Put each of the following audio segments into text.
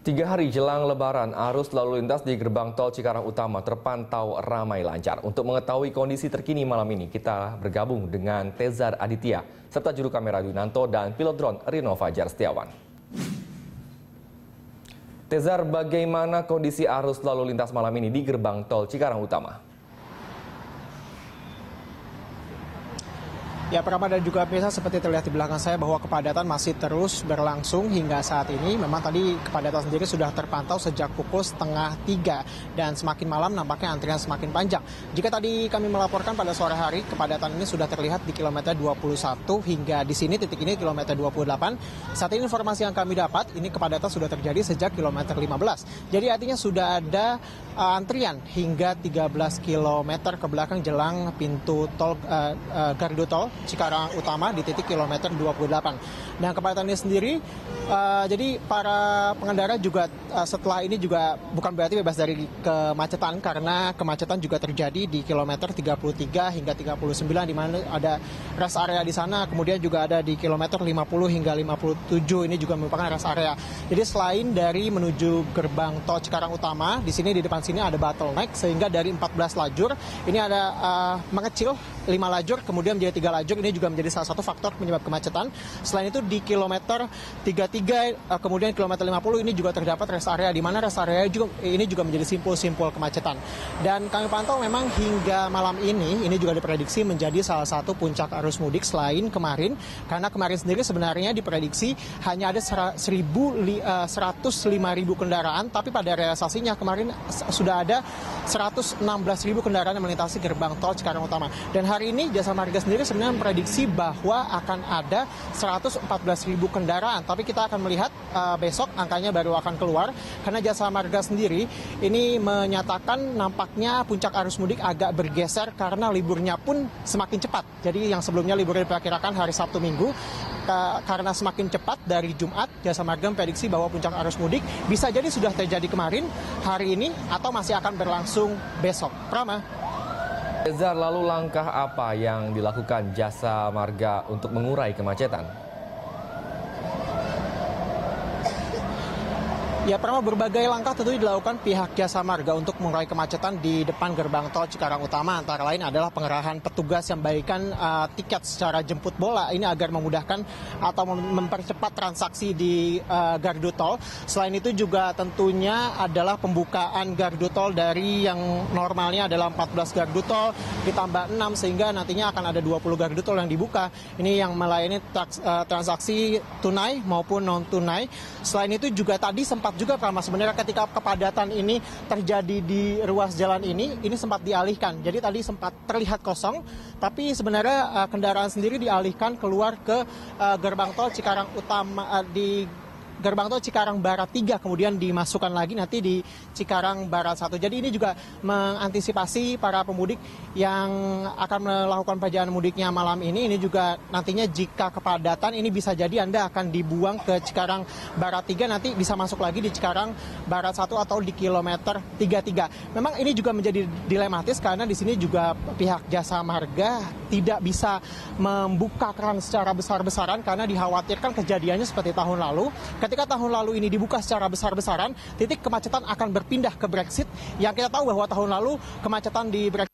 3 hari jelang Lebaran, arus lalu lintas di gerbang tol Cikarang Utama terpantau ramai lancar. Untuk mengetahui kondisi terkini malam ini, kita bergabung dengan Tezar Aditya, serta juru kamera Dwinanto dan pilot drone Rino Fajar Setiawan. Tezar, bagaimana kondisi arus lalu lintas malam ini di gerbang tol Cikarang Utama? Ya, Prama dan juga pemirsa, seperti terlihat di belakang saya bahwa kepadatan masih terus berlangsung hingga saat ini. Memang tadi kepadatan sendiri sudah terpantau sejak pukul 2:30 dan semakin malam nampaknya antrian semakin panjang. Jika tadi kami melaporkan pada sore hari, kepadatan ini sudah terlihat di kilometer 21 hingga di sini titik ini kilometer 28. Saat ini informasi yang kami dapat, ini kepadatan sudah terjadi sejak kilometer 15. Jadi artinya sudah ada antrian hingga 13 km ke belakang jelang pintu tol gardu tol Cikarang Utama di titik kilometer 28. Nah, kepadatan ini sendiri, jadi para pengendara juga setelah ini juga bukan berarti bebas dari kemacetan, karena kemacetan juga terjadi di kilometer 33 hingga 39 di mana ada rest area di sana, kemudian juga ada di kilometer 50 hingga 57 ini juga merupakan rest area. Jadi selain dari menuju gerbang tol Cikarang Utama, di sini di depan sini ada bottleneck sehingga dari 14 lajur ini ada mengecil 5 lajur kemudian menjadi 3 lajur. Ini juga menjadi salah satu faktor penyebab kemacetan. Selain itu di kilometer 33 kemudian kilometer 50 ini juga terdapat rest area di mana rest area ini juga menjadi simpul-simpul kemacetan. Dan kami pantau memang hingga malam ini juga diprediksi menjadi salah satu puncak arus mudik selain kemarin, karena kemarin sendiri sebenarnya diprediksi hanya ada 105.000 kendaraan, tapi pada realisasinya kemarin sudah ada 116.000 kendaraan yang melintasi gerbang tol Cikarang Utama. Dan hari ini Jasa Marga sendiri sebenarnya memprediksi bahwa akan ada 114.000 kendaraan, tapi kita akan melihat besok angkanya baru akan keluar, karena Jasa Marga sendiri ini menyatakan nampaknya puncak arus mudik agak bergeser karena liburnya pun semakin cepat. Jadi yang sebelumnya liburnya diperkirakan hari Sabtu Minggu, karena semakin cepat dari Jumat, Jasa Marga memprediksi bahwa puncak arus mudik bisa jadi sudah terjadi kemarin, hari ini, atau masih akan berlangsung besok. Prama. Tezar, lalu langkah apa yang dilakukan Jasa Marga untuk mengurai kemacetan? Ya, Prama, berbagai langkah tentu dilakukan pihak Jasa Marga untuk mengurai kemacetan di depan gerbang tol Cikarang Utama. Antara lain adalah pengerahan petugas yang bagikan tiket secara jemput bola ini agar memudahkan atau mempercepat transaksi di gardu tol. Selain itu juga tentunya adalah pembukaan gardu tol dari yang normalnya adalah 14 gardu tol ditambah 6 sehingga nantinya akan ada 20 gardu tol yang dibuka. Ini yang melayani transaksi tunai maupun non tunai. Selain itu juga tadi sempat juga, Prama, sebenarnya ketika kepadatan ini terjadi di ruas jalan ini sempat dialihkan. Jadi tadi sempat terlihat kosong, tapi sebenarnya kendaraan sendiri dialihkan keluar ke gerbang tol Cikarang Utama, di gerbang tol Cikarang Barat 3, kemudian dimasukkan lagi nanti di Cikarang Barat 1. Jadi ini juga mengantisipasi para pemudik yang akan melakukan perjalanan mudiknya malam ini. Ini juga nantinya jika kepadatan ini bisa jadi Anda akan dibuang ke Cikarang Barat 3, nanti bisa masuk lagi di Cikarang Barat 1 atau di kilometer 33. Memang ini juga menjadi dilematis karena di sini juga pihak Jasa Marga tidak bisa membuka keran secara besar-besaran karena dikhawatirkan kejadiannya seperti tahun lalu. Ketika tahun lalu ini dibuka secara besar-besaran, titik kemacetan akan berpindah ke Brexit, yang kita tahu bahwa tahun lalu kemacetan di Brexit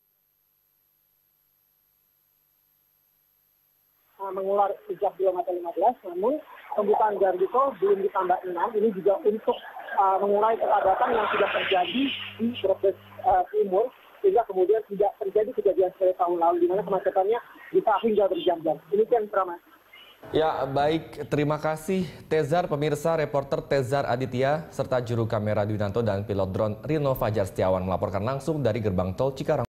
mengular sejak kilometer 15, namun pembukaan gardu tol belum ditambah 6, ini juga untuk mengurai kepadatan yang sudah terjadi di Brebes Timur, sehingga kemudian tidak terjadi kejadian seperti tahun lalu, di mana kemacetannya bisa hingga berjam-jam. Demikian, Prama. Ya, baik. Terima kasih Tezar. Pemirsa, reporter Tezar Aditya serta juru kamera Dwinanto dan pilot drone Rino Fajar Setiawan melaporkan langsung dari gerbang tol Cikarang.